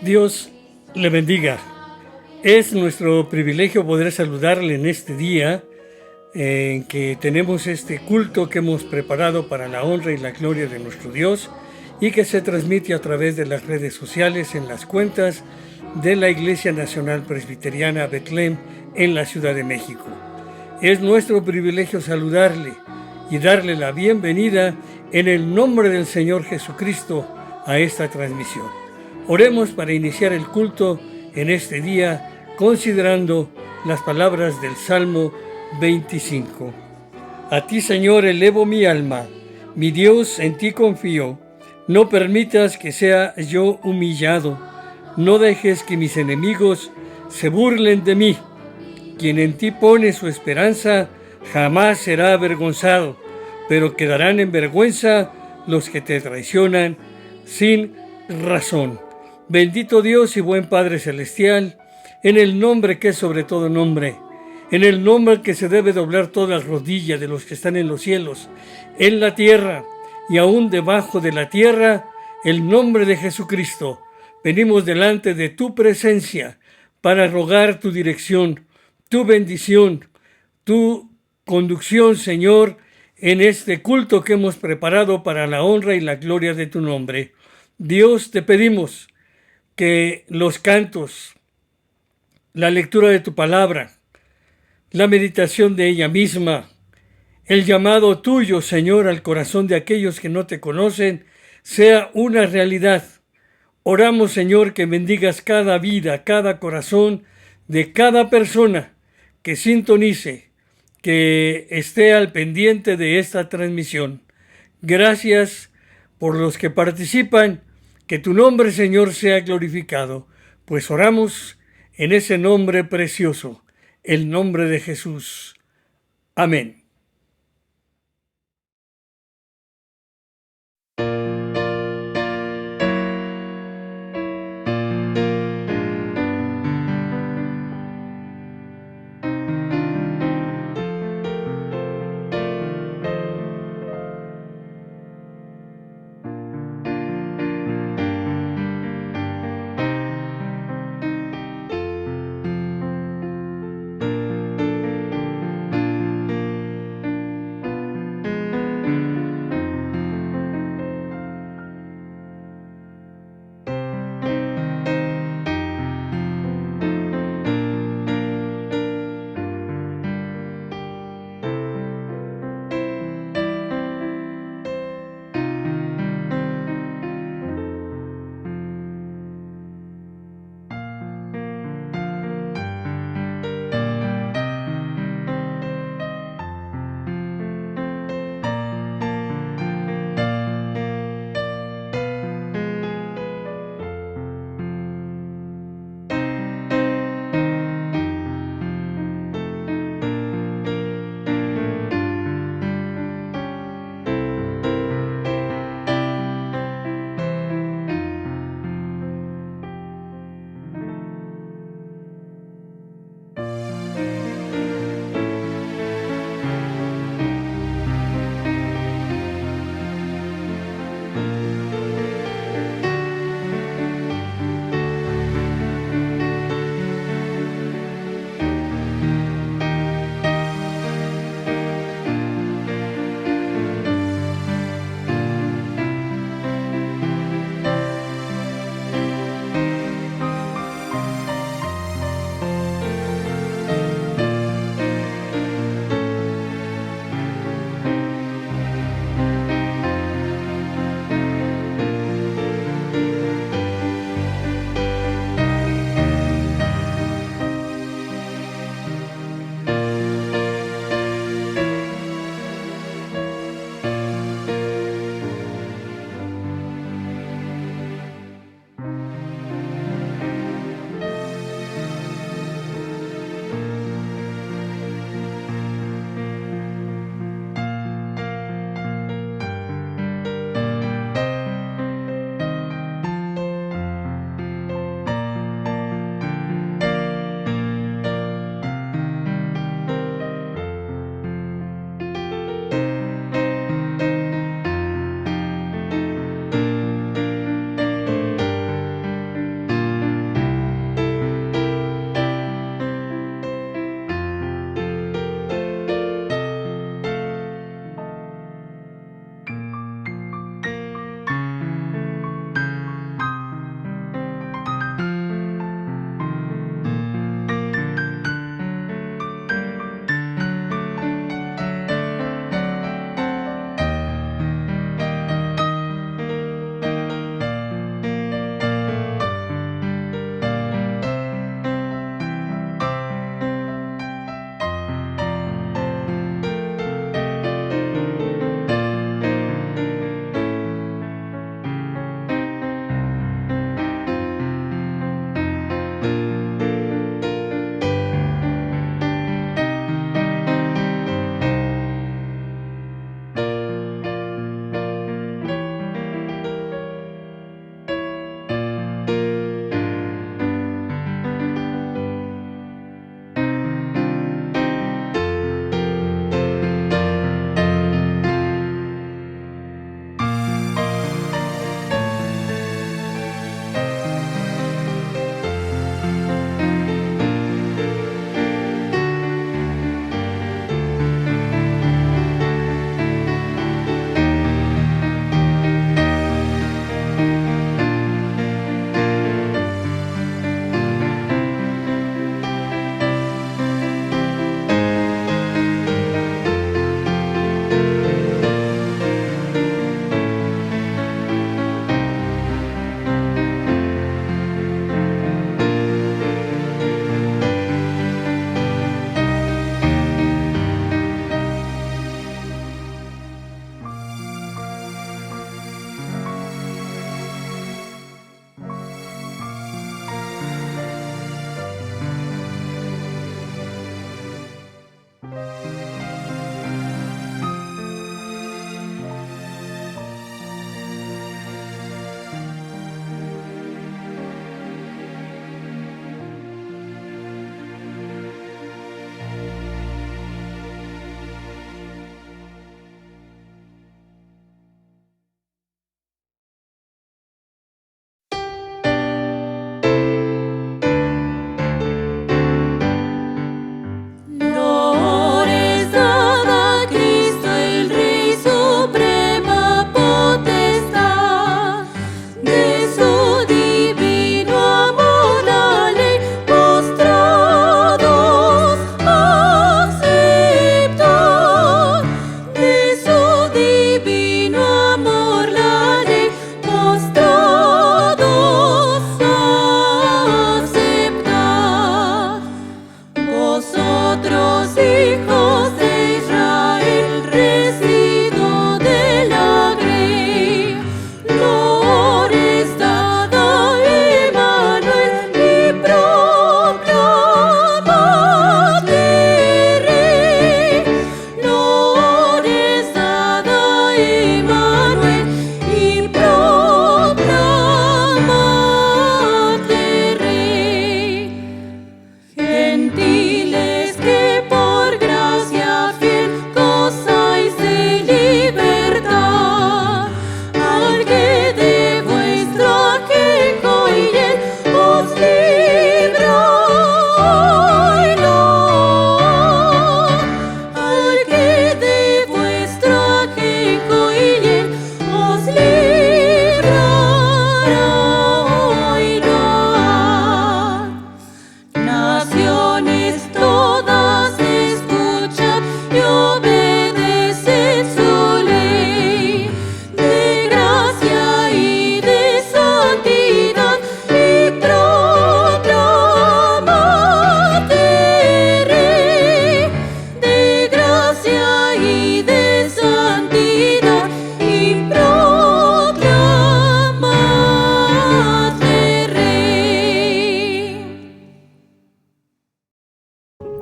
Dios le bendiga. Es nuestro privilegio poder saludarle en este día en que tenemos este culto que hemos preparado para la honra y la gloria de nuestro Dios y que se transmite a través de las redes sociales en las cuentas de la Iglesia Nacional Presbiteriana Betlem en la Ciudad de México. Es nuestro privilegio saludarle y darle la bienvenida en el nombre del Señor Jesucristo a esta transmisión. Oremos para iniciar el culto en este día considerando las palabras del Salmo 25. A ti, Señor, elevo mi alma, mi Dios, en ti confío. No permitas que sea yo humillado, no dejes que mis enemigos se burlen de mí. Quien en ti pone su esperanza jamás será avergonzado, pero quedarán en vergüenza los que te traicionan sin razón. Bendito Dios y buen Padre Celestial, en el nombre que es sobre todo nombre, en el nombre que se debe doblar toda rodilla de los que están en los cielos, en la tierra y aún debajo de la tierra, el nombre de Jesucristo. Venimos delante de tu presencia para rogar tu dirección, tu bendición, tu conducción, Señor, en este culto que hemos preparado para la honra y la gloria de tu nombre. Dios, te pedimos que los cantos, la lectura de tu palabra, la meditación de ella misma, el llamado tuyo, Señor, al corazón de aquellos que no te conocen, sea una realidad. Oramos, Señor, que bendigas cada vida, cada corazón de cada persona que sintonice, que esté al pendiente de esta transmisión. Gracias por los que participan. Que tu nombre, Señor, sea glorificado, pues oramos en ese nombre precioso, el nombre de Jesús. Amén.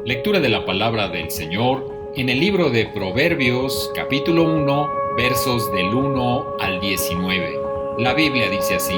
Lectura de la palabra del Señor en el libro de Proverbios, capítulo 1, versos del 1 al 19. La Biblia dice así: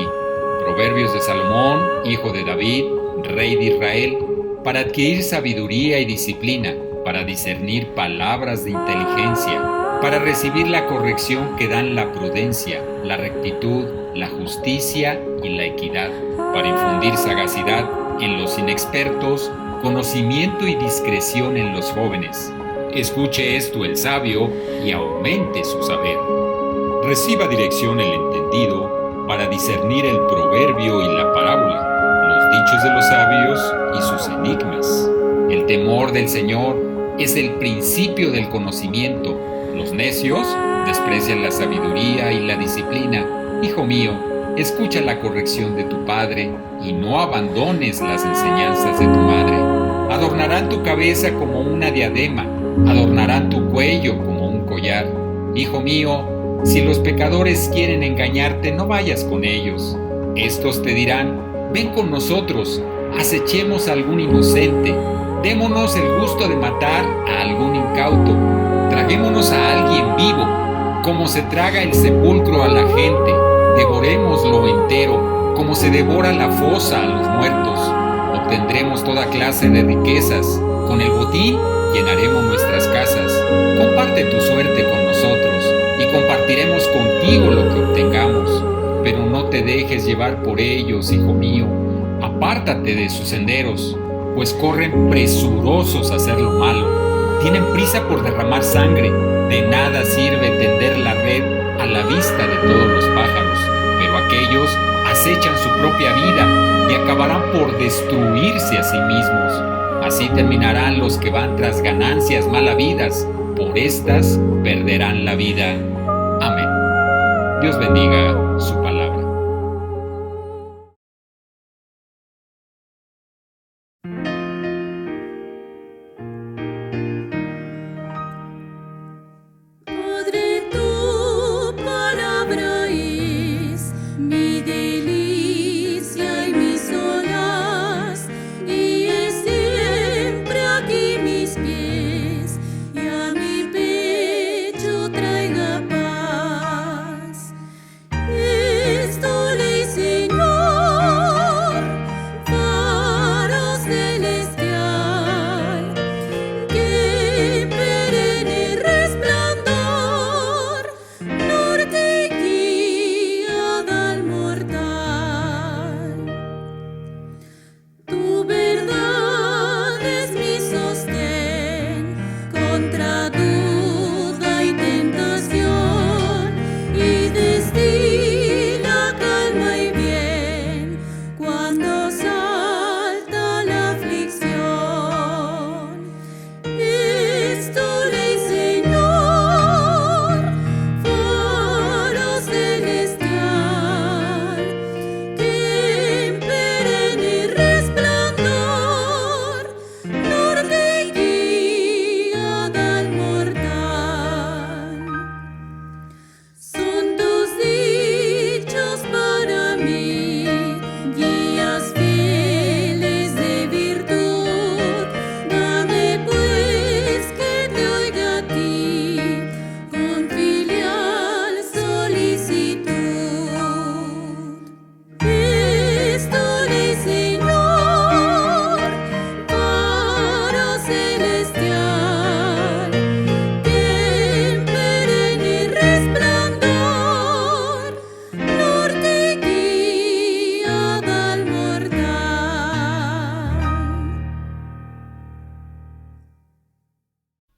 Proverbios de Salomón, hijo de David, rey de Israel, para adquirir sabiduría y disciplina, para discernir palabras de inteligencia, para recibir la corrección que dan la prudencia, la rectitud, la justicia y la equidad, para infundir sagacidad en los inexpertos, conocimiento y discreción en los jóvenes. Escuche esto el sabio y aumente su saber. Reciba dirección el entendido para discernir el proverbio y la parábola, los dichos de los sabios y sus enigmas. El temor del Señor es el principio del conocimiento. Los necios desprecian la sabiduría y la disciplina. Hijo mío, escucha la corrección de tu padre y no abandones las enseñanzas de tu madre. Adornarán tu cabeza como una diadema, adornarán tu cuello como un collar. Hijo mío, si los pecadores quieren engañarte, no vayas con ellos. Estos te dirán: ven con nosotros, acechemos a algún inocente, démonos el gusto de matar a algún incauto, traguémonos a alguien vivo, como se traga el sepulcro a la gente, devorémoslo entero, como se devora la fosa a los muertos. Obtendremos toda clase de riquezas, con el botín llenaremos nuestras casas. Comparte tu suerte con nosotros y compartiremos contigo lo que obtengamos. Pero no te dejes llevar por ellos, hijo mío. Apártate de sus senderos, pues corren presurosos a hacer lo malo. Tienen prisa por derramar sangre. De nada sirve tender la red a la vista de todos los pájaros, pero aquellos acechan su propia vida y acabarán por destruirse a sí mismos. Así terminarán los que van tras ganancias mal habidas. Por por estas perderán la vida. Amén. Dios bendiga su palabra. Padre, tu palabra es mi delicia y mi solaz, y es siempre aquí mis pies, y a mi pecho traiga paz. Es tu ley, Señor, faro celestial, que perenne resplandor, norte y guía al mortal. Tu verdad es mi sostén contra duda y tentación, y destila calma y bien cuando salta la aflicción. Es tu ley, Señor, faro celestial, que en perenne resplandor, norte y guía al mortal. Son tus dichos para mí, guías fieles de virtud. Dame pues que te oiga a ti con filial solicitud. Es tu ley, Señor, faro celestial, que en perenne resplandor, norte y guía al mortal.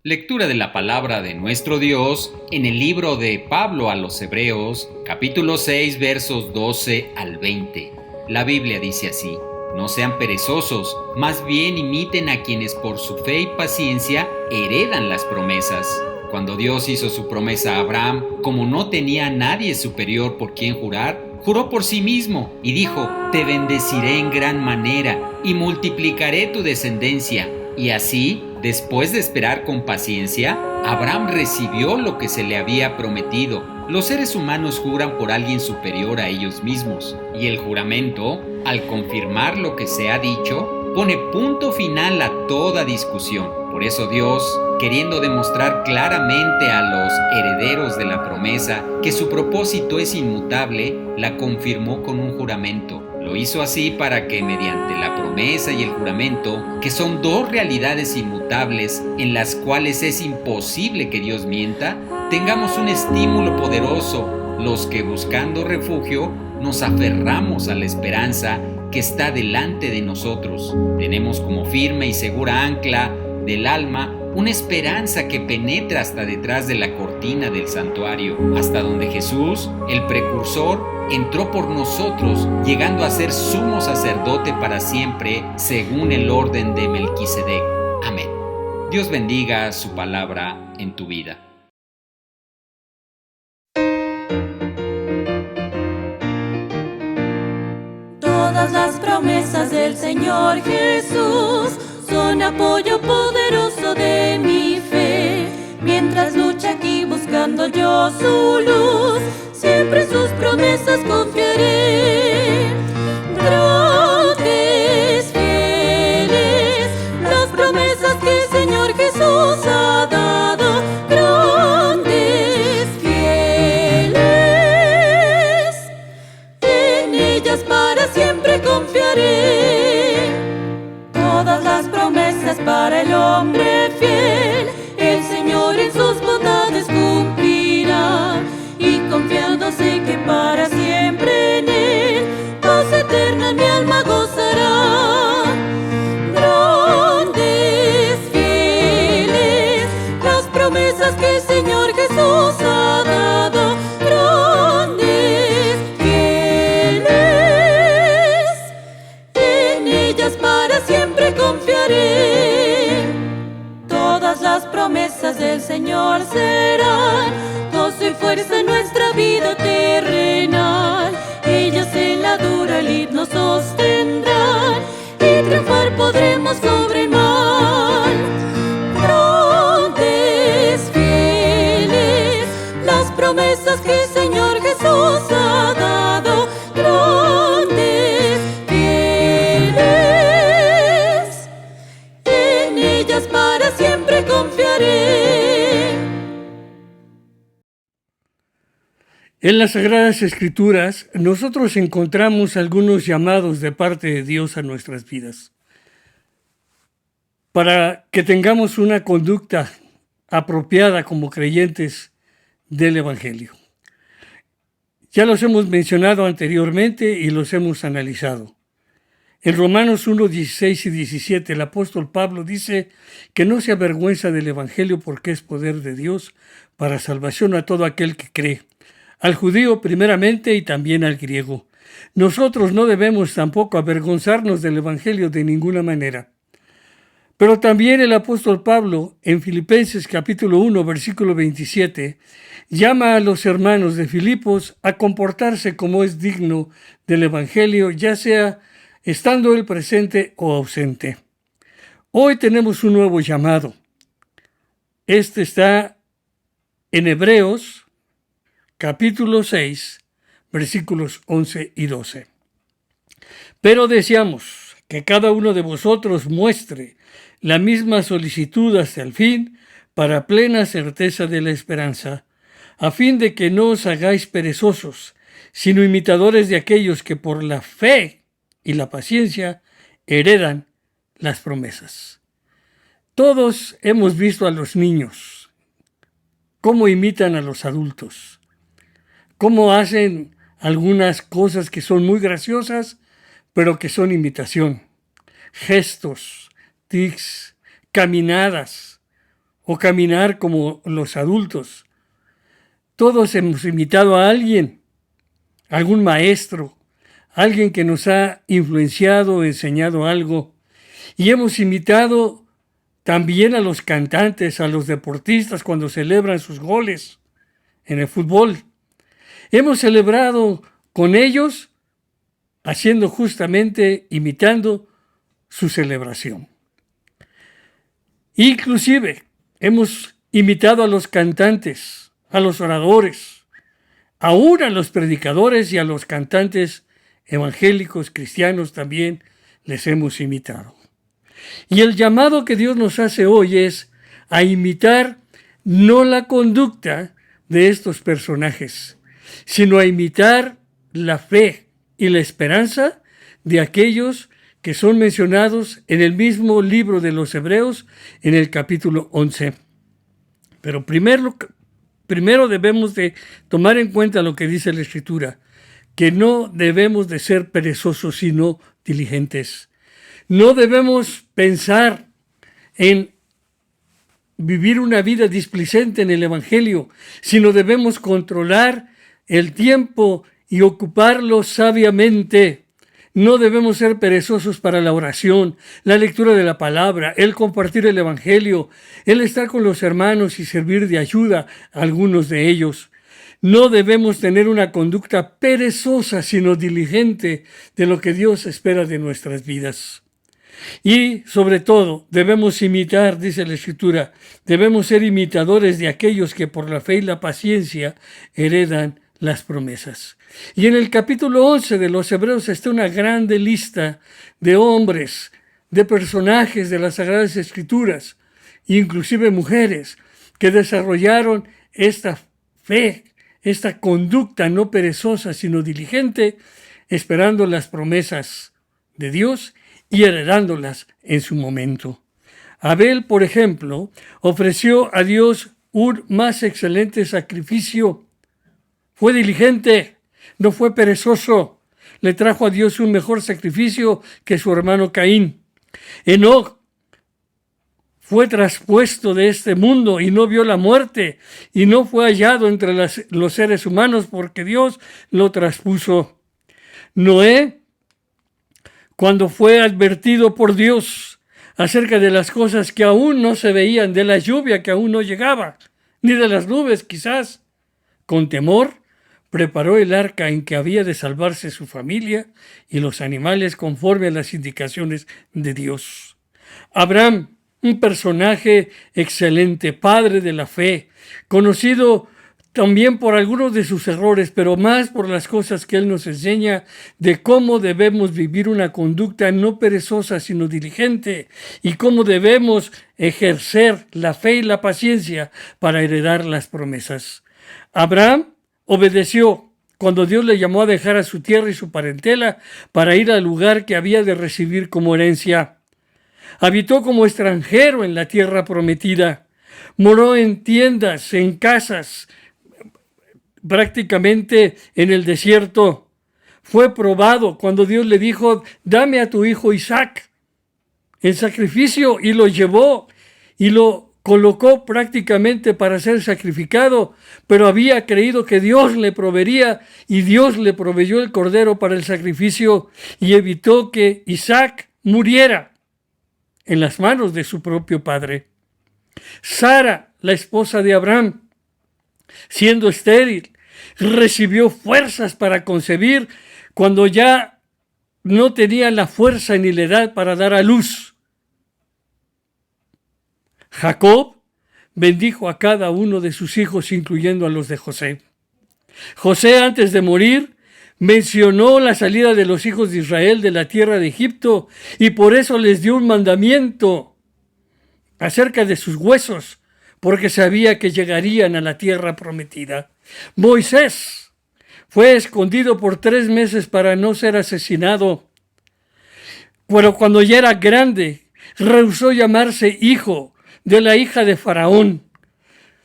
Lectura de la palabra de nuestro Dios en el libro de Pablo a los Hebreos, capítulo 6, versos 12 al 20. La Biblia dice así: No sean perezosos, más bien imiten a quienes por su fe y paciencia heredan las promesas. Cuando Dios hizo su promesa a Abraham, como no tenía a nadie superior por quien jurar, juró por sí mismo y dijo: Te bendeciré en gran manera y multiplicaré tu descendencia. Y así, después de esperar con paciencia, Abraham recibió lo que se le había prometido. Los seres humanos juran por alguien superior a ellos mismos, y el juramento, al confirmar lo que se ha dicho, pone punto final a toda discusión. Por eso Dios, queriendo demostrar claramente a los herederos de la promesa que su propósito es inmutable, la confirmó con un juramento. Lo hizo así para que mediante la promesa y el juramento, que son dos realidades inmutables en las cuales es imposible que Dios mienta, tengamos un estímulo poderoso, los que buscando refugio nos aferramos a la esperanza que está delante de nosotros. Tenemos como firme y segura ancla del alma una esperanza que penetra hasta detrás de la cortina del santuario, hasta donde Jesús, el precursor, entró por nosotros, llegando a ser sumo sacerdote para siempre, según el orden de Melquisedec. Amén. Dios bendiga su palabra en tu vida. Todas las promesas del Señor Jesús son apoyo poderoso de mi fe. Mientras lucha aquí buscando yo su luz, siempre en sus promesas confiaré. Grandes, fieles, las promesas que el Señor Jesús ha dado. Grandes, fieles, en ellas para siempre confiaré. Todas las promesas para el hombre fiel, el Señor en sus bondades cumplirá. promesas que el Señor Jesús ha dado, grandes, fieles, en ellas para siempre confiaré. En las Sagradas Escrituras, nosotros encontramos algunos llamados de parte de Dios a nuestras vidas, para que tengamos una conducta apropiada como creyentes del Evangelio. Ya los hemos mencionado anteriormente y los hemos analizado. En Romanos 1, 16 y 17, el apóstol Pablo dice que no se avergüenza del Evangelio porque es poder de Dios para salvación a todo aquel que cree, al judío primeramente y también al griego. Nosotros no debemos tampoco avergonzarnos del Evangelio de ninguna manera. Pero también el apóstol Pablo, en Filipenses capítulo 1, versículo 27, llama a los hermanos de Filipos a comportarse como es digno del Evangelio, ya sea estando él presente o ausente. Hoy tenemos un nuevo llamado. Este está en Hebreos capítulo 6, versículos 11 y 12. Pero deseamos que cada uno de vosotros muestre la misma solicitud hasta el fin, para plena certeza de la esperanza, a fin de que no os hagáis perezosos, sino imitadores de aquellos que por la fe y la paciencia heredan las promesas. Todos hemos visto a los niños, cómo imitan a los adultos, cómo hacen algunas cosas que son muy graciosas, pero que son imitación, gestos, tics, caminadas o caminar como los adultos. Todos hemos imitado a alguien, algún maestro, alguien que nos ha influenciado o enseñado algo. Y hemos imitado también a los cantantes, a los deportistas cuando celebran sus goles en el fútbol. Hemos celebrado con ellos haciendo justamente, imitando su celebración. Inclusive hemos imitado a los cantantes, a los oradores, aún a los predicadores y a los cantantes evangélicos, cristianos también les hemos imitado. Y el llamado que Dios nos hace hoy es a imitar no la conducta de estos personajes, sino a imitar la fe y la esperanza de aquellos que son mencionados en el mismo libro de los Hebreos, en el capítulo 11. Pero primero debemos de tomar en cuenta lo que dice la Escritura, que no debemos de ser perezosos, sino diligentes. No debemos pensar en vivir una vida displicente en el Evangelio, sino debemos controlar el tiempo y ocuparlo sabiamente. No debemos ser perezosos para la oración, la lectura de la palabra, el compartir el Evangelio, el estar con los hermanos y servir de ayuda a algunos de ellos. No debemos tener una conducta perezosa, sino diligente de lo que Dios espera de nuestras vidas. Y sobre todo debemos imitar, dice la Escritura, debemos ser imitadores de aquellos que por la fe y la paciencia heredan las promesas. Y en el capítulo 11 de los Hebreos está una grande lista de hombres, de personajes de las Sagradas Escrituras, inclusive mujeres, que desarrollaron esta fe, esta conducta no perezosa, sino diligente, esperando las promesas de Dios y heredándolas en su momento. Abel, por ejemplo, ofreció a Dios un más excelente sacrificio. Fue diligente, no fue perezoso. Le trajo a Dios un mejor sacrificio que su hermano Caín. Enoc fue traspuesto de este mundo y no vio la muerte y no fue hallado entre los seres humanos porque Dios lo traspuso. Noé, cuando fue advertido por Dios acerca de las cosas que aún no se veían, de la lluvia que aún no llegaba, ni de las nubes quizás, con temor, preparó el arca en que había de salvarse su familia y los animales conforme a las indicaciones de Dios. Abraham, un personaje excelente, padre de la fe, conocido también por algunos de sus errores, pero más por las cosas que Él nos enseña de cómo debemos vivir una conducta no perezosa, sino diligente, y cómo debemos ejercer la fe y la paciencia para heredar las promesas. Abraham obedeció cuando Dios le llamó a dejar a su tierra y su parentela para ir al lugar que había de recibir como herencia. Habitó como extranjero en la tierra prometida. Moró en tiendas, en casas, prácticamente en el desierto. Fue probado cuando Dios le dijo: dame a tu hijo Isaac en sacrificio, y lo llevó y lo colocó prácticamente para ser sacrificado, pero había creído que Dios le proveería, y Dios le proveyó el cordero para el sacrificio y evitó que Isaac muriera en las manos de su propio padre. Sara, la esposa de Abraham, siendo estéril, recibió fuerzas para concebir cuando ya no tenía la fuerza ni la edad para dar a luz. Jacob bendijo a cada uno de sus hijos, incluyendo a los de José. José, antes de morir, mencionó la salida de los hijos de Israel de la tierra de Egipto, y por eso les dio un mandamiento acerca de sus huesos, porque sabía que llegarían a la tierra prometida. Moisés fue escondido por 3 meses para no ser asesinado, pero cuando ya era grande, rehusó llamarse hijo de la hija de Faraón.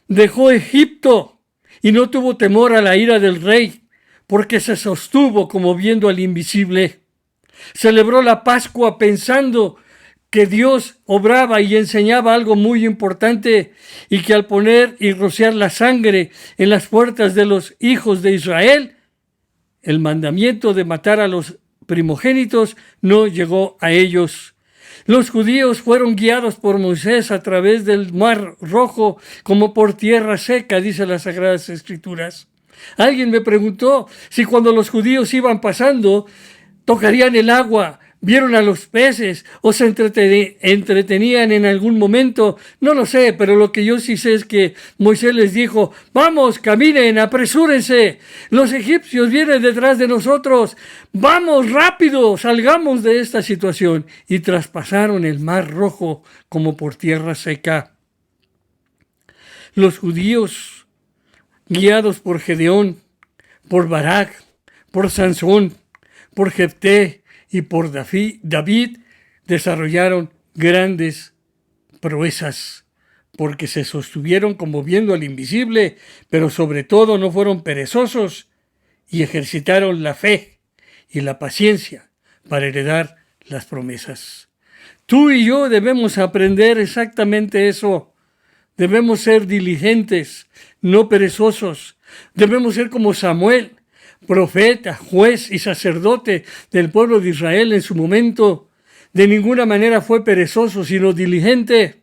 Dejó Egipto y no tuvo temor a la ira del rey, porque se sostuvo como viendo al invisible. Celebró la Pascua pensando que Dios obraba y enseñaba algo muy importante, y que al poner y rociar la sangre en las puertas de los hijos de Israel, el mandamiento de matar a los primogénitos no llegó a ellos. Los judíos fueron guiados por Moisés a través del Mar Rojo como por tierra seca, dice las Sagradas Escrituras. Alguien me preguntó si cuando los judíos iban pasando, tocarían el agua, vieron a los peces o se entretenían en algún momento. No lo sé, pero lo que yo sí sé es que Moisés les dijo: vamos, caminen, apresúrense, los egipcios vienen detrás de nosotros, vamos rápido, salgamos de esta situación. Y traspasaron el Mar Rojo como por tierra seca. Los judíos, guiados por Gedeón, por Barak, por Sansón, por Jefté y por David, desarrollaron grandes proezas, porque se sostuvieron como viendo al invisible, pero sobre todo no fueron perezosos, y ejercitaron la fe y la paciencia para heredar las promesas. Tú y yo debemos aprender exactamente eso. Debemos ser diligentes, no perezosos. Debemos ser como Samuel, profeta, juez y sacerdote del pueblo de Israel en su momento. De ninguna manera fue perezoso, sino diligente,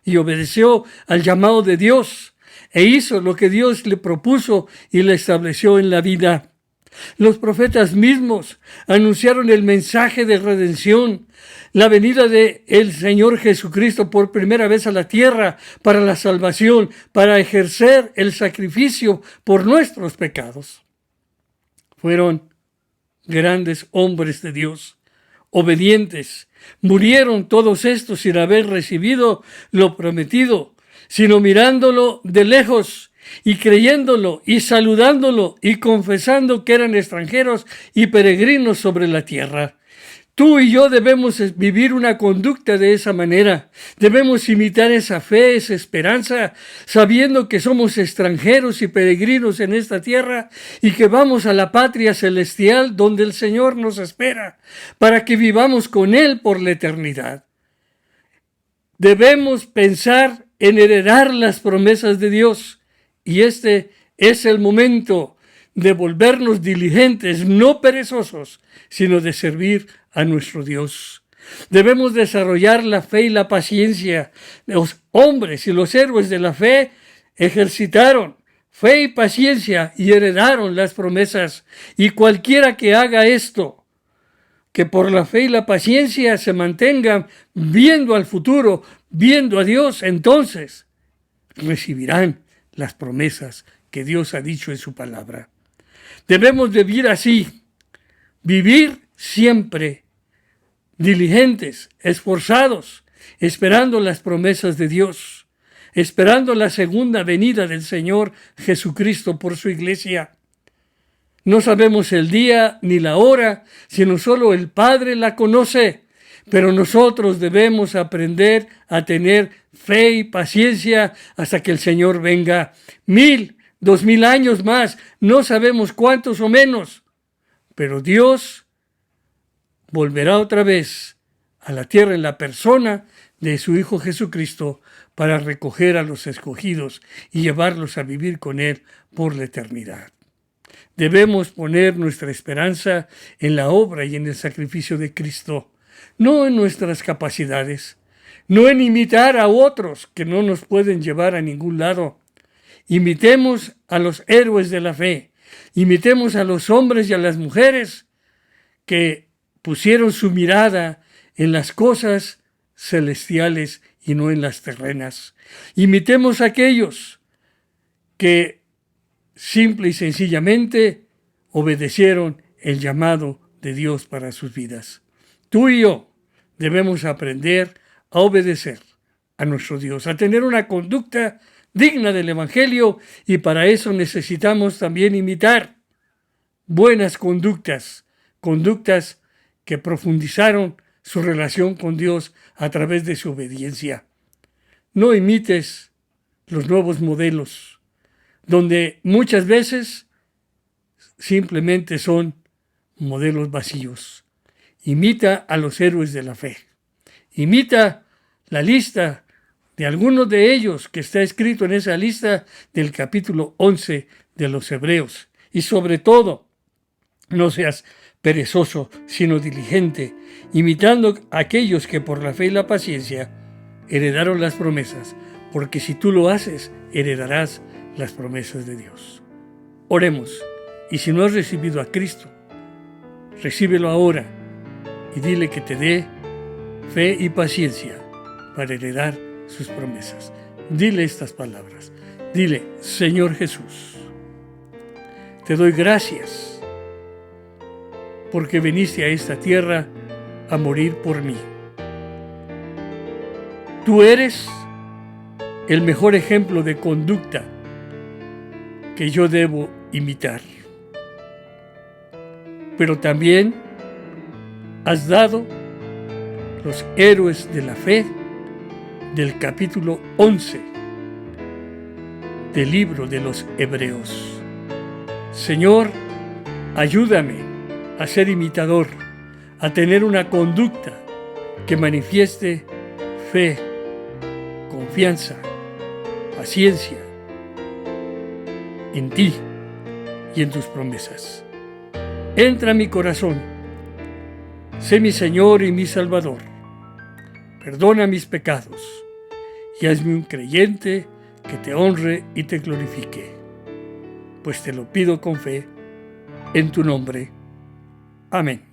y obedeció al llamado de Dios e hizo lo que Dios le propuso y le estableció en la vida. Los profetas mismos anunciaron el mensaje de redención, la venida de el Señor Jesucristo por primera vez a la tierra para la salvación, para ejercer el sacrificio por nuestros pecados. Fueron grandes hombres de Dios, obedientes. Murieron todos estos sin haber recibido lo prometido, sino mirándolo de lejos y creyéndolo y saludándolo y confesando que eran extranjeros y peregrinos sobre la tierra. Tú y yo debemos vivir una conducta de esa manera. Debemos imitar esa fe, esa esperanza, sabiendo que somos extranjeros y peregrinos en esta tierra y que vamos a la patria celestial donde el Señor nos espera para que vivamos con Él por la eternidad. Debemos pensar en heredar las promesas de Dios, y este es el momento de volvernos diligentes, no perezosos, sino de servir a nuestro Dios. Debemos desarrollar la fe y la paciencia. Los hombres y los héroes de la fe ejercitaron fe y paciencia y heredaron las promesas. Y cualquiera que haga esto, que por la fe y la paciencia se mantengan viendo al futuro, viendo a Dios, entonces recibirán las promesas que Dios ha dicho en su palabra. Debemos vivir así, vivir siempre diligentes, esforzados, esperando las promesas de Dios, esperando la segunda venida del Señor Jesucristo por su iglesia. No sabemos el día ni la hora, sino solo el Padre la conoce, pero nosotros debemos aprender a tener fe y paciencia hasta que el Señor venga. 1000, 2000 años más, no sabemos cuántos o menos, pero Dios volverá otra vez a la tierra en la persona de su Hijo Jesucristo para recoger a los escogidos y llevarlos a vivir con Él por la eternidad. Debemos poner nuestra esperanza en la obra y en el sacrificio de Cristo, no en nuestras capacidades, no en imitar a otros que no nos pueden llevar a ningún lado. Imitemos a los héroes de la fe, imitemos a los hombres y a las mujeres que pusieron su mirada en las cosas celestiales y no en las terrenas. Imitemos a aquellos que simple y sencillamente obedecieron el llamado de Dios para sus vidas. Tú y yo debemos aprender a obedecer a nuestro Dios, a tener una conducta digna del Evangelio, y para eso necesitamos también imitar buenas conductas, conductas que profundizaron su relación con Dios a través de su obediencia. No imites los nuevos modelos, donde muchas veces simplemente son modelos vacíos. Imita a los héroes de la fe. Imita la lista de algunos de ellos que está escrito en esa lista del capítulo 11 de los Hebreos. Y sobre todo, no seas perezoso, sino diligente, imitando a aquellos que por la fe y la paciencia heredaron las promesas, porque si tú lo haces, heredarás las promesas de Dios. Oremos, y si no has recibido a Cristo, recíbelo ahora y dile que te dé fe y paciencia para heredar sus promesas. Dile estas palabras. Dile: Señor Jesús, te doy gracias porque viniste a esta tierra a morir por mí. Tú eres el mejor ejemplo de conducta que yo debo imitar. Pero también has dado los héroes de la fe del capítulo 11 del libro de los Hebreos. Señor, ayúdame a ser imitador, a tener una conducta que manifieste fe, confianza, paciencia en ti y en tus promesas. Entra a mi corazón, sé mi Señor y mi Salvador. Perdona mis pecados y hazme un creyente que te honre y te glorifique, pues te lo pido con fe en tu nombre. Amén.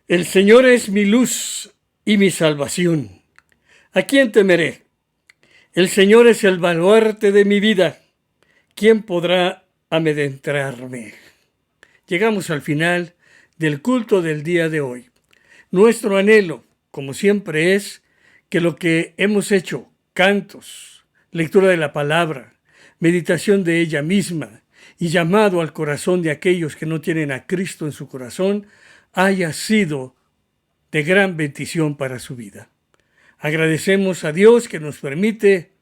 El Señor es mi luz y mi salvación. ¿A quién temeré? El Señor es el baluarte de mi vida. ¿Quién podrá amedrentarme? Llegamos al final del culto del día de hoy. Nuestro anhelo, como siempre, es que lo que hemos hecho, cantos, lectura de la palabra, meditación de ella misma y llamado al corazón de aquellos que no tienen a Cristo en su corazón, haya sido de gran bendición para su vida. Agradecemos a Dios que nos permite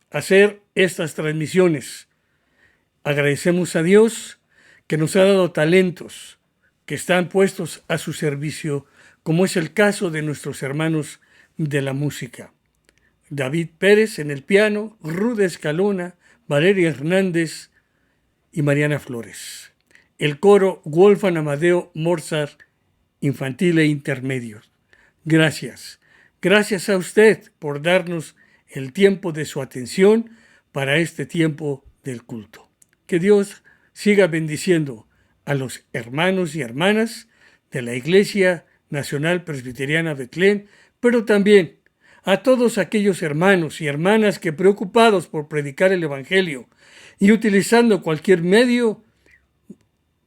hacer estas transmisiones. Agradecemos a Dios que nos ha dado talentos que están puestos a su servicio, como es el caso de nuestros hermanos de la música. David Pérez en el piano, Ruth Escalona, Valeria Hernández y Mariana Flores. El coro Wolfgang Amadeo Mozart, infantil e intermedio. Gracias. Gracias a usted por darnos el tiempo de su atención para este tiempo del culto. Que Dios siga bendiciendo a los hermanos y hermanas de la Iglesia Nacional Presbiteriana Betlén, pero también a todos aquellos hermanos y hermanas que, preocupados por predicar el Evangelio y utilizando cualquier medio,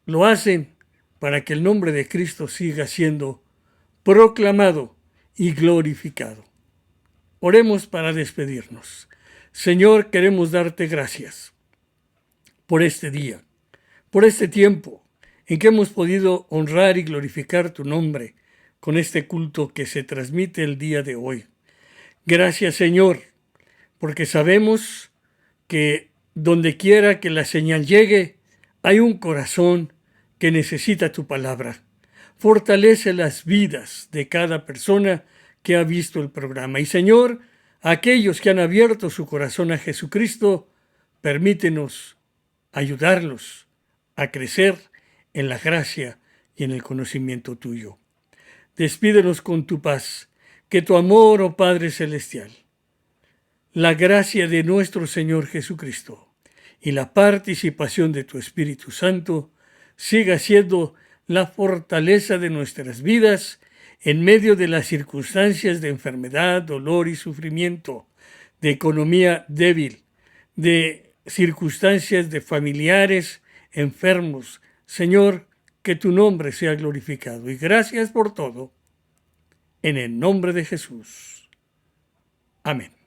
lo hacen para que el nombre de Cristo siga siendo proclamado y glorificado. Oremos para despedirnos. Señor, queremos darte gracias por este día, por este tiempo en que hemos podido honrar y glorificar tu nombre con este culto que se transmite el día de hoy. Gracias, Señor, porque sabemos que donde quiera que la señal llegue, hay un corazón que necesita tu palabra. Fortalece las vidas de cada persona que ha visto el programa. Y, Señor, a aquellos que han abierto su corazón a Jesucristo, permítenos ayudarlos a crecer en la gracia y en el conocimiento tuyo. Despídenos con tu paz, que tu amor, oh Padre Celestial, la gracia de nuestro Señor Jesucristo y la participación de tu Espíritu Santo siga siendo la fortaleza de nuestras vidas en medio de las circunstancias de enfermedad, dolor y sufrimiento, de economía débil, de circunstancias de familiares enfermos. Señor, que tu nombre sea glorificado. Y gracias por todo. En el nombre de Jesús. Amén.